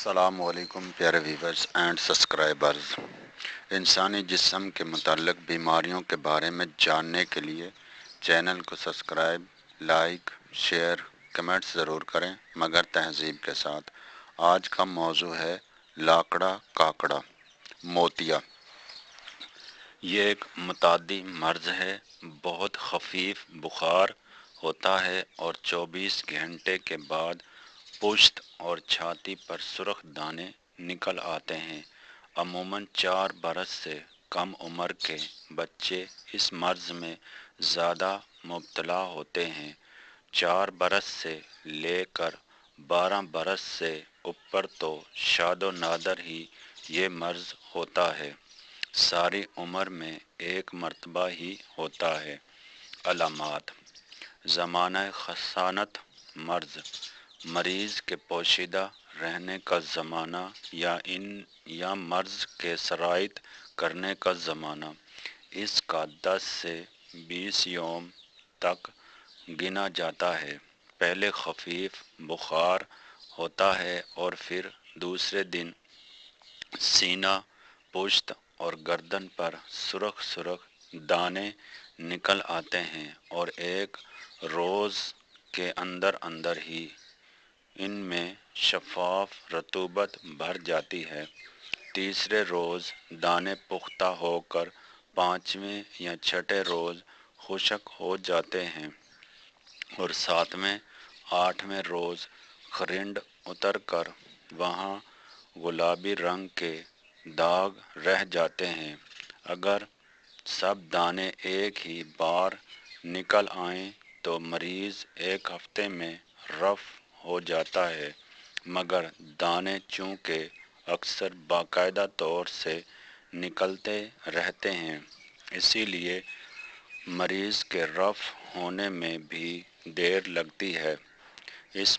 السلام علیکم پیارے ویورز اینڈ سبسکرائبرز۔ انسانی جسم کے متعلق بیماریوں کے بارے میں جاننے کے لیے چینل کو سبسکرائب، لائک، شیئر، کمنٹس ضرور کریں مگر تہذیب کے ساتھ۔ آج کا موضوع ہے لاکڑا کاکڑا موتیا۔ یہ ایک متعدی مرض ہے، بہت خفیف بخار ہوتا ہے اور 24 گھنٹے کے بعد پشت اور چھاتی پر سرخ دانے نکل آتے ہیں۔ عموماً 4 برس سے کم عمر کے بچے اس مرض میں زیادہ مبتلا ہوتے ہیں۔ 4 برس سے لے کر 12 برس سے اوپر تو شاد و نادر ہی یہ مرض ہوتا ہے، ساری عمر میں ایک مرتبہ ہی ہوتا ہے۔ علامات: زمانہ خشونت مرض، مریض کے پوشیدہ رہنے کا زمانہ یا مرض کے سرایت کرنے کا زمانہ۔ اس کا 10 سے 20 یوم تک گنا جاتا ہے۔ پہلے خفیف بخار ہوتا ہے اور پھر دوسرے دن سینہ، پشت اور گردن پر سرخ سرخ دانے نکل آتے ہیں اور ایک روز کے اندر ہی ان میں شفاف رطوبت بھر جاتی ہے۔ تیسرے روز دانے پختہ ہو کر 5ویں یا 6 روز خشک ہو جاتے ہیں اور 7ویں 8ویں روز خرنڈ اتر کر وہاں گلابی رنگ کے داغ رہ جاتے ہیں۔ اگر سب دانے ایک ہی بار نکل آئیں تو مریض 1 ہفتے میں رفع ہو جاتا ہے، مگر دانے چونکہ اکثر باقاعدہ طور سے نکلتے رہتے ہیں، اسی لیے مریض کے رفع ہونے میں بھی دیر لگتی ہے۔ اس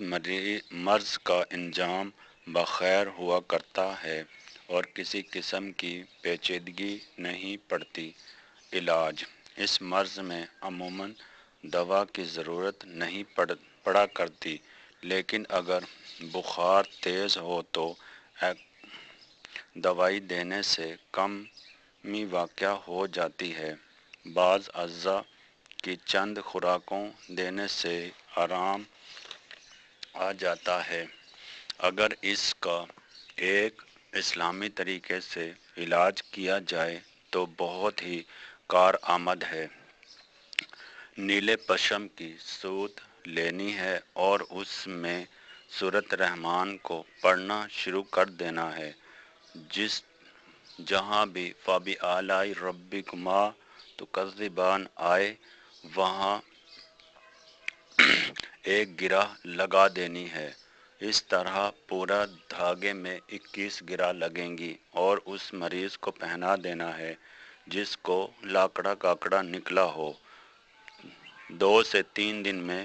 مرض کا انجام بخیر ہوا کرتا ہے اور کسی قسم کی پیچیدگی نہیں پڑتی۔ علاج: اس مرض میں عموماً دوا کی ضرورت نہیں پڑا کرتی، لیکن اگر بخار تیز ہو تو دوائی دینے سے کمی واقع ہو جاتی ہے۔ بعض اجزاء کی چند خوراکوں دینے سے آرام آ جاتا ہے۔ اگر اس کا ایک اسلامی طریقے سے علاج کیا جائے تو بہت ہی کارآمد ہے۔ نیلے پشم کی سوت لینی ہے اور اس میں سورۃ الرحمن کو پڑھنا شروع کر دینا ہے۔ جہاں بھی فَبِآلَاءِ رَبِّکُمَا تُکَذِّبَانِ آئے وہاں ایک گرہ لگا دینی ہے۔ اس طرح پورا دھاگے میں 21 گرہ لگیں گی اور اس مریض کو پہنا دینا ہے جس کو لاکڑا کاکڑا نکلا ہو۔ 2 سے 3 دن میں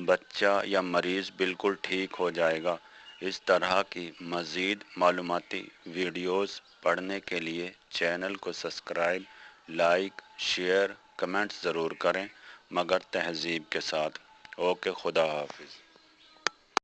بچہ یا مریض بالکل ٹھیک ہو جائے گا۔ اس طرح کی مزید معلوماتی ویڈیوز پڑھنے کے لیے چینل کو سبسکرائب، لائک، شیئر، کمنٹس ضرور کریں مگر تہذیب کے ساتھ۔ اوکے، خدا حافظ۔